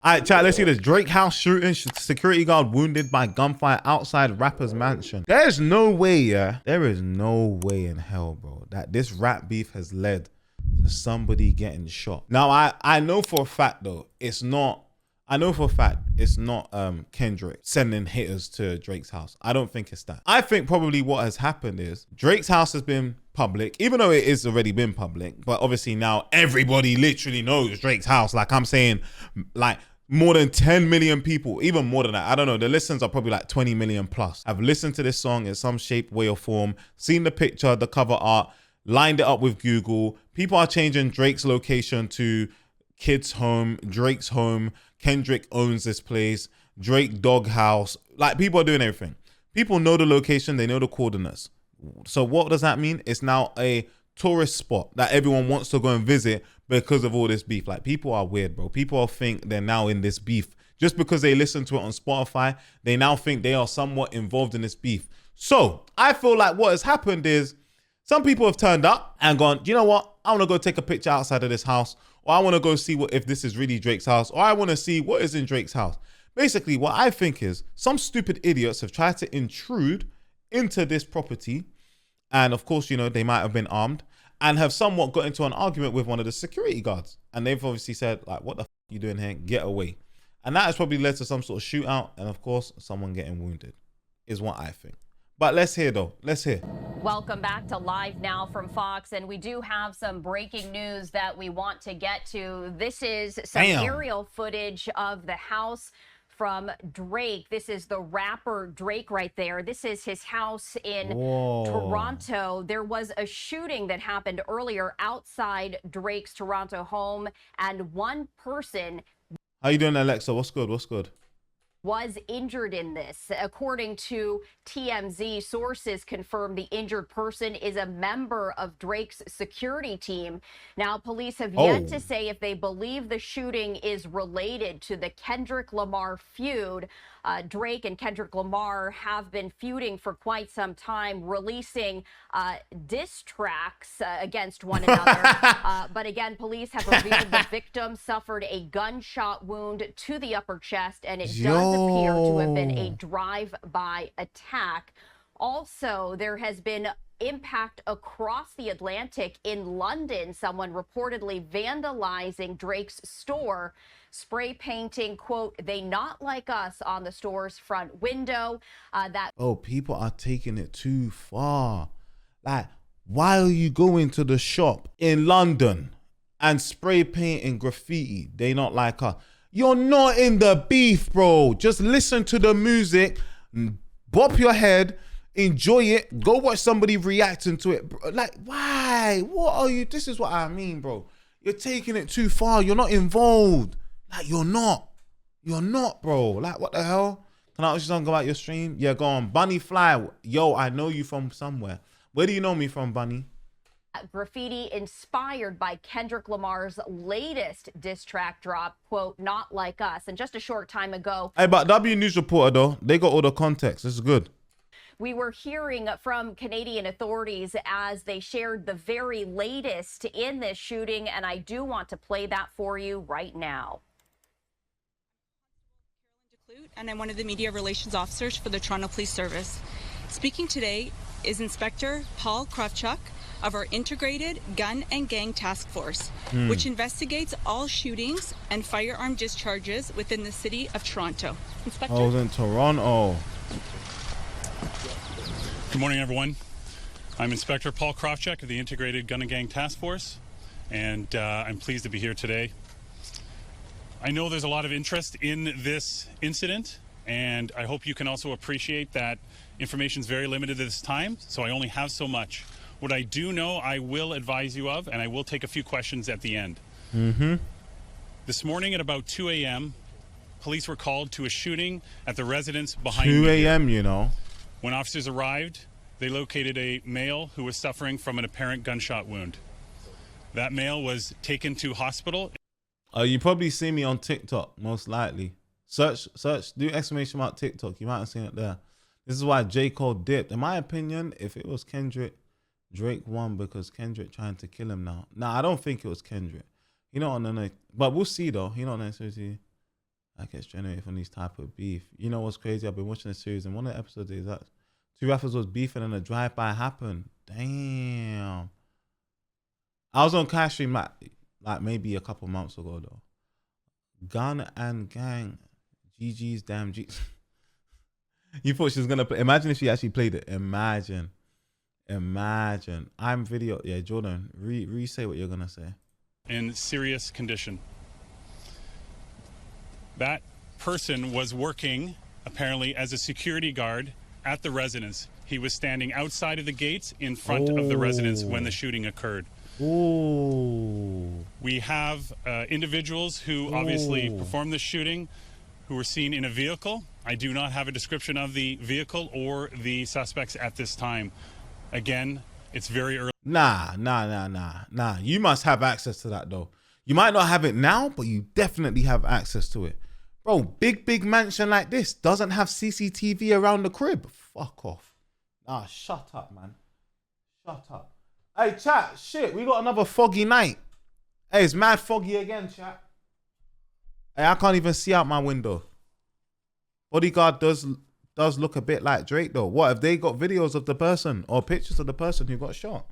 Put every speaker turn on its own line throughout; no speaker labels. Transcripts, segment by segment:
All right, chat, let's see this. Drake house shooting, security guard wounded by gunfire outside rapper's mansion. There's no way, yeah. There is no way in hell, bro, that this rap beef has led to somebody getting shot. Now, I know for a fact, though, it's not, I know for a fact it's not Kendrick sending hitters to Drake's house. I don't think it's that. I think probably what has happened is Drake's house has been public, even though it is already been public, but obviously now everybody literally knows Drake's house. Like I'm saying, like, more than 10 million people, even more than that. I don't know. The listens are probably like 20 million plus. I've listened to this song in some shape, way or form, seen the picture, the cover art, lined it up with Google. People are changing Drake's location to Kid's home, Drake's home. Kendrick owns this place. Drake dog house. Like people are doing everything. People know the location. They know the coordinates. So what does that mean? It's now a tourist spot that everyone wants to go and visit because of all this beef. Like people are weird, bro. People think they're now in this beef just because they listen to it on Spotify. They now think they are somewhat involved in this beef. So I feel like what has happened is some people have turned up and gone, you know what? I want to go take a picture outside of this house, or I want to go see what if this is really Drake's house, or I want to see what is in Drake's house. Basically, what I think is some stupid idiots have tried to intrude into this property. And of course, you know, they might have been armed and have somewhat got into an argument with one of the security guards. And they've obviously said, like, what the f are you doing here? Get away. And that has probably led to some sort of shootout. And of course, someone getting wounded is what I think. But let's hear though. Let's hear.
Welcome back to Live Now from Fox. And we do have some breaking news that we want to get to. This is some aerial footage of the house from Drake. This is the rapper Drake right there. This is his house in Toronto. There was a shooting that happened earlier outside Drake's Toronto home, and one person.
How you doing, Alexa? What's good? What's good?
Was injured in this. According to TMZ, sources confirm the injured person is a member of Drake's security team. Now, police have yet to say if they believe the shooting is related to the Kendrick Lamar feud. Drake and Kendrick Lamar have been feuding for quite some time, releasing diss tracks against one another. But again, police have revealed the victim suffered a gunshot wound to the upper chest, and it does appear to have been a drive-by attack. Also, there has been impact across the Atlantic. In London, someone reportedly vandalizing Drake's store, spray painting, quote, "They not like us" on the store's front window.
People are taking it too far. Like, why are you going to the shop in London and spray painting graffiti? They not like us. You're not in the beef, bro. Just listen to the music, bop your head, enjoy it, go watch somebody reacting to it. Bro. Like, why? What are you? This is what I mean, bro. You're taking it too far. You're not involved. Like, you're not, bro. Like, what the hell? Can I ask you something about your stream? Yeah, go on. Bunny Fly. Yo, I know you from somewhere. Where do you know me from, Bunny?
Graffiti inspired by Kendrick Lamar's latest diss track drop, quote, "Not like us." And just a short time ago.
Hey, but W News Reporter, though, they got all the context. This is good.
We were hearing from Canadian authorities as they shared the very latest in this shooting, and I do want to play that for you right now.
And I'm one of the media relations officers for the Toronto Police Service. Speaking today is Inspector Paul Kravchuk of our Integrated Gun and Gang Task Force, which investigates all shootings and firearm discharges within the city of Toronto. Inspector?
I was in Toronto.
Good morning, everyone. I'm Inspector Paul Kravchuk of the Integrated Gun and Gang Task Force, and I'm pleased to be here today. I know there's a lot of interest in this incident, and I hope you can also appreciate that information is very limited at this time, so I only have so much. What I do know, I will advise you of, and I will take a few questions at the end. This morning at about 2 a.m., police were called to a shooting at the residence behind
2 a.m., you know.
When officers arrived, they located a male who was suffering from an apparent gunshot wound. That male was taken to hospital.
You probably see me on TikTok, most likely. Search, do exclamation mark TikTok. You might have seen it there. This is why J. Cole dipped. In my opinion, if it was Kendrick, Drake won because Kendrick trying to kill him now. Nah, I don't think it was Kendrick. You know, but we'll see though. You know, necessarily. that gets generated from these type of beef. You know what's crazy? I've been watching the series, and one of the episodes is that two rappers was beefing and a drive-by happened. Damn. I was on Cash Stream like maybe a couple months ago though. Gun and gang, GG's damn G. You thought she was gonna play? Imagine if she actually played it. Imagine. I'm video. Yeah, Jordan, re-say what you're gonna say.
In serious condition. That person was working apparently as a security guard at the residence. He was standing outside of the gates in front of the residence when the shooting occurred.
Ooh.
We have individuals who obviously performed the shooting who were seen in a vehicle. I do not have a description of the vehicle or the suspects at this time. Again, it's very early.
Nah. You must have access to that though. You might not have it now, but you definitely have access to it. Bro, big mansion like this doesn't have CCTV around the crib. Fuck off. Nah, shut up, man. Shut up. Hey, chat, shit, we got another foggy night. Hey, it's mad foggy again, chat. Hey, I can't even see out my window. Bodyguard does look a bit like Drake though. What if they got videos of the person or pictures of the person who got shot?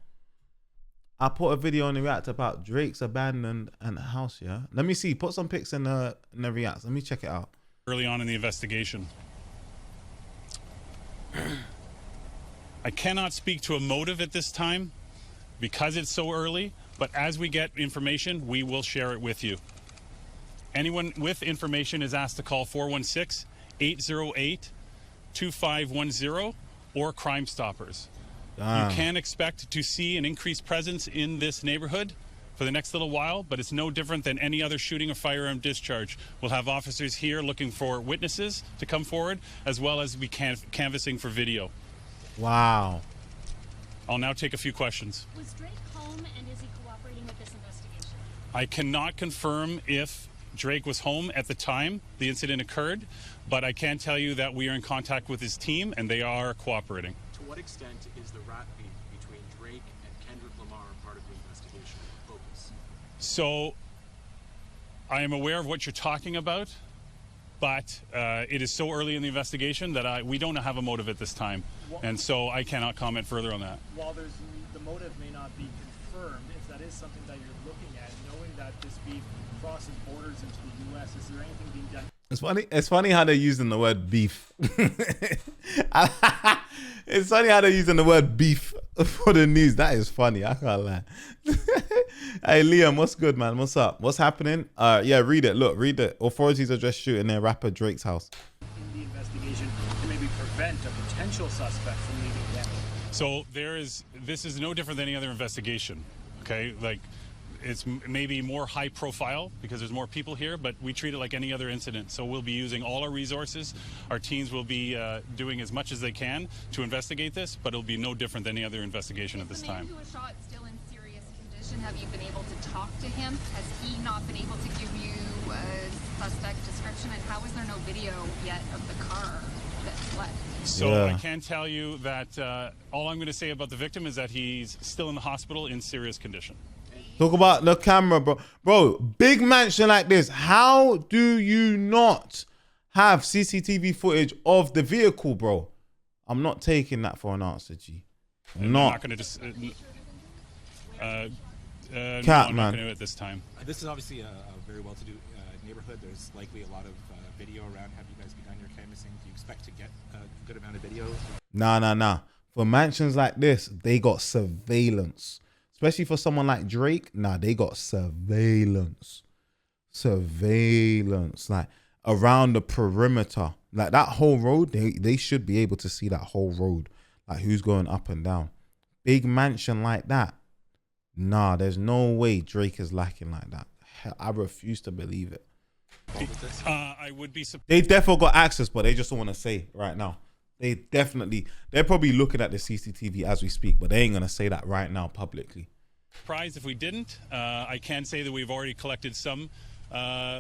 I put a video in the react about Drake's abandoned house, yeah? Let me see, put some pics in the react. Let me check it out.
Early on in the investigation. I cannot speak to a motive at this time because it's so early, but as we get information, we will share it with you. Anyone with information is asked to call 416-808-2510 or Crime Stoppers. You can expect to see an increased presence in this neighborhood for the next little while, but it's no different than any other shooting or firearm discharge. We'll have officers here looking for witnesses to come forward, as well as we canvassing for video.
Wow.
I'll now take a few questions.
Was Drake home, and is he cooperating with this investigation?
I cannot confirm if Drake was home at the time the incident occurred, but I can tell you that we are in contact with his team and they are cooperating.
To what extent is the rat beef between Drake and Kendrick Lamar part of the investigation focus?
So I am aware of what you're talking about, but it is so early in the investigation that we don't have a motive at this time, and so I cannot comment further on that.
While the motive may not be confirmed, if that is something that you're looking at, knowing that this beef crosses borders into the U.S., is there anything being done?
It's funny how they're using the word beef. It's funny how they're using the word beef for the news. That is funny. I can't lie. Hey, Liam, what's good, man? What's up? What's happening? Yeah, read it. Look, read it. Authorities address shooting near rapper Drake's house.
In the investigation to maybe prevent a potential suspect from leaving again.
So this is no different than any other investigation, okay? Like, it's maybe more high profile because there's more people here, but we treat it like any other incident. So we'll be using all our resources. Our teams will be doing as much as they can to investigate this, but it'll be no different than any other investigation at this time.
The man who was shot still in serious condition. Have you been able to talk to him? Has he not been able to give you a suspect description? And how is there no video yet of the car that fled?
So I can tell you that all I'm going to say about the victim is that he's still in the hospital in serious condition.
Talk about the camera, bro. Bro, big mansion like this. How do you not have CCTV footage of the vehicle, bro? I'm not taking that for an answer, G.
I'm not going to just...
Cat,
no, I'm
man.
not going to at this time.
This is obviously a very well-to-do neighborhood. There's likely a lot of video around. Have you guys begun your canvassing? Do you expect to get a good amount of video?
Nah. For mansions like this, they got surveillance. Especially for someone like Drake, they got surveillance. Like around the perimeter. Like that whole road, they should be able to see that whole road. Like who's going up and down. Big mansion like that. Nah, there's no way Drake is lacking like that. Hell, I refuse to believe it.
I would be surprised.
They definitely got access, but they just don't want to say right now. They're probably looking at the CCTV as we speak, but they ain't going to say that right now publicly.
Surprised if we didn't. I can say that we've already collected some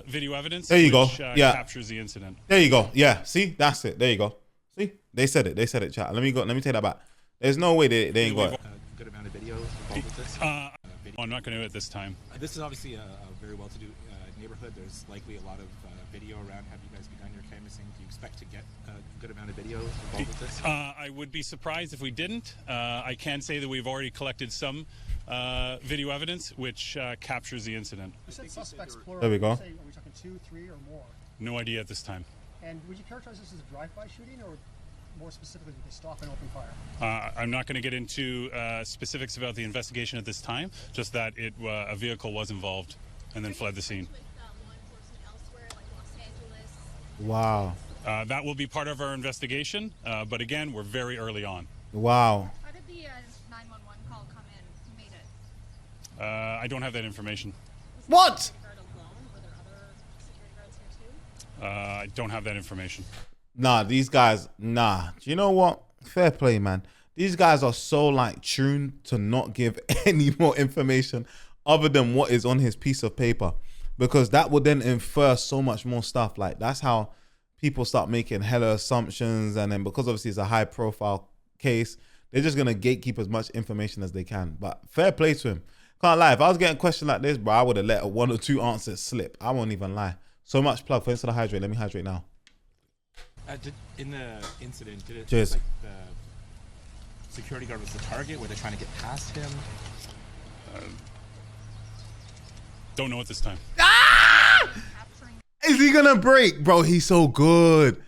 video evidence.
There you go. Yeah.
Captures the incident.
There you go. Yeah. See, that's it. There you go. See, they said it, chat. Let me take that back. There's no way they ain't got it.
Good amount of video involved with this?
I'm not going to at this time.
This is obviously a very well-to-do neighborhood. There's likely a lot of video around? Have you guys begun your canvassing? Do you expect to get a good amount of video involved with this?
I would be surprised if we didn't. I can say that we've already collected some video evidence which captures the incident.
You said suspects plural.
There we go.
Are we talking 2, 3, or more?
No idea at this time.
And would you characterize this as a drive-by shooting, or more specifically, did they stop and open fire?
I'm not going to get into specifics about the investigation at this time, just that a vehicle was involved and then fled the scene.
Wow.
That will be part of our investigation, but again, we're very early on.
Wow.
How did the 911 call come in? Who made it?
I don't have that information.
What?
I don't have that information.
Nah, these guys, nah. Do you know what? Fair play, man. These guys are so like tuned to not give any more information other than what is on his piece of paper, because that would then infer so much more stuff. Like, that's how people start making hella assumptions, and then because obviously it's a high profile case, they're just gonna gatekeep as much information as they can. But fair play to him. Can't lie, if I was getting a question like this, bro, I would have let 1 or 2 answers slip. I won't even lie. So much plug for Insta Hydrate. Let me hydrate now.
In the incident, did it
Cheers.
look like the security guard was the target? Were they trying to get past him?
Don't know at this time.
Is he gonna break? Bro, he's so good.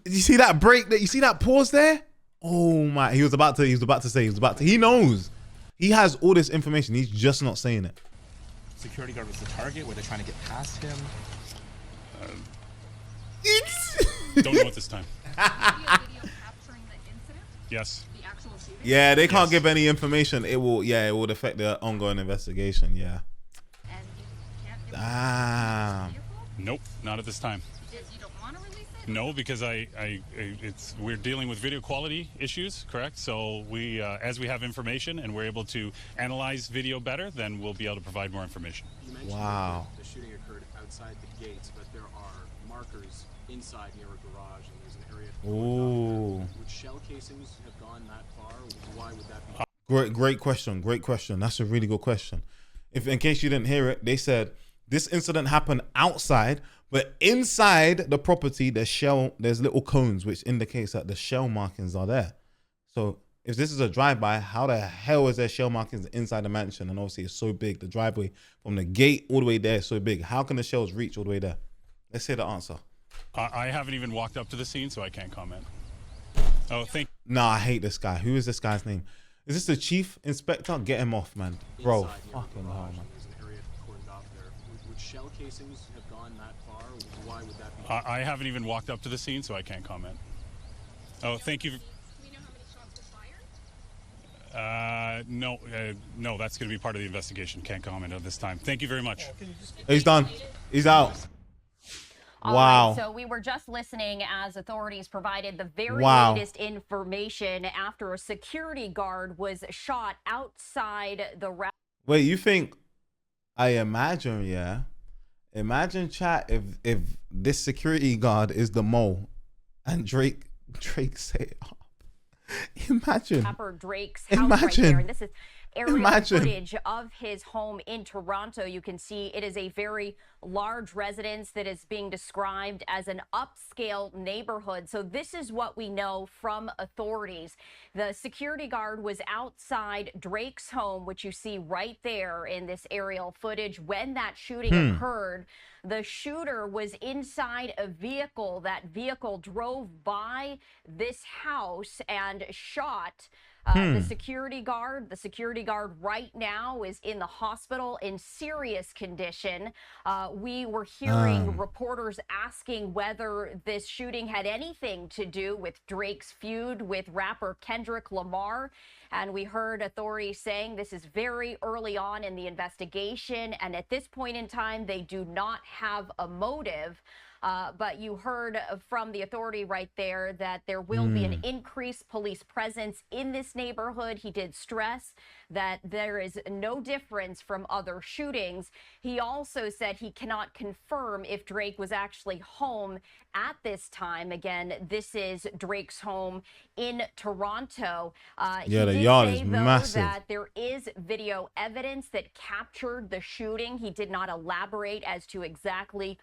You see that break? You see that pause there? Oh my, he was about to say, he knows. He has all this information. He's just not saying it.
Security guard was the target. Were they trying to get past him?
Don't know at this time.
Video capturing the incident?
Yes.
The actual shooting?
Yeah, they can't
Yes.
give any information. It would affect the ongoing investigation. Yeah.
And you can't give
Damn.
vehicle?
Nope, not at this time.
You don't want to release it?
No, because we're dealing with video quality issues, correct? So we, as we have information and we're able to analyze video better, then we'll be able to provide more information.
You mentioned
Wow.
that the shooting occurred outside the gates, but there are markers inside near a garage, and there's an area.
Ooh.
Would shell casings have gone that far? Why would that be?
Great question. Great question. That's a really good question. If in case you didn't hear it, they said this incident happened outside, but inside the property, there's little cones, which indicates that the shell markings are there. So if this is a drive-by, how the hell is there shell markings inside the mansion? And obviously it's so big, the driveway from the gate all the way there is so big. How can the shells reach all the way there? Let's hear the answer.
I haven't even walked up to the scene, so I can't comment. Oh,
Nah, I hate this guy. Who is this guy's name? Is this the chief inspector? Get him off, man. Bro,
Inside near a
fucking
garage,
hell,
and
man.
there's an area cordoned off there. Would shell casings have gone that far? Why would that be?
I haven't even walked up to the scene, so I can't comment. Oh, thank you.
Do we know how many shots were fired?
No, that's going to be part of the investigation. Can't comment at this time. Thank you very much.
He's done. He's out.
All
Wow.
right, so we were just listening as authorities provided the very
Wow.
latest information after a security guard was shot outside the
Wait, you think? I imagine, yeah. Imagine, chat, if this security guard is the mole, and Drake set it up. Imagine.
rapper Drake's house right there. And this is aerial footage of his home in Toronto. You can see it is a very large residence that is being described as an upscale neighborhood. So this is what we know from authorities. The security guard was outside Drake's home, which you see right there in this aerial footage when that shooting occurred. The shooter was inside a vehicle. That vehicle drove by this house and shot the security guard. The security guard right now is in the hospital in serious condition. We were hearing reporters asking whether this shooting had anything to do with Drake's feud with rapper Kendrick Lamar. And we heard authorities saying this is very early on in the investigation. And at this point in time, they do not have a motive. But you heard from the authority right there that there will be an increased police presence in this neighborhood. He did stress that there is no difference from other shootings. He also said he cannot confirm if Drake was actually home at this time. Again, this is Drake's home in Toronto.
Yeah, the
he did
yard
say,
is
though,
massive.
that there is video evidence that captured the shooting. He did not elaborate as to exactly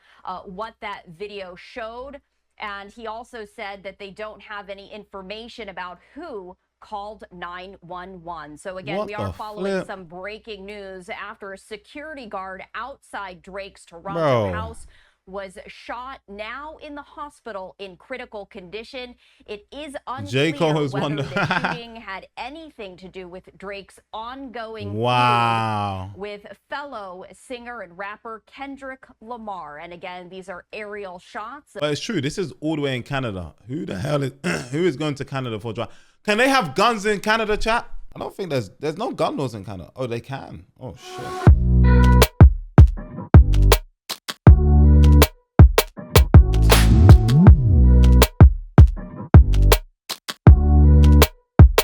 what that video showed. And he also said that they don't have any information about who called 911. So again,
What
we are
the
following
flip?
some breaking news after a security guard outside Drake's Toronto house was shot, now in the hospital in critical condition. It is unclear
Cole
whether the shooting had anything to do with Drake's ongoing
Wow.
feud with fellow singer and rapper Kendrick Lamar. And again, these are aerial shots.
But it's true. This is all the way in Canada. Who the hell is who is going to Canada for a drive? Can they have guns in Canada, chat? I don't think there's no gun laws in Canada. Oh, they can. Oh shit.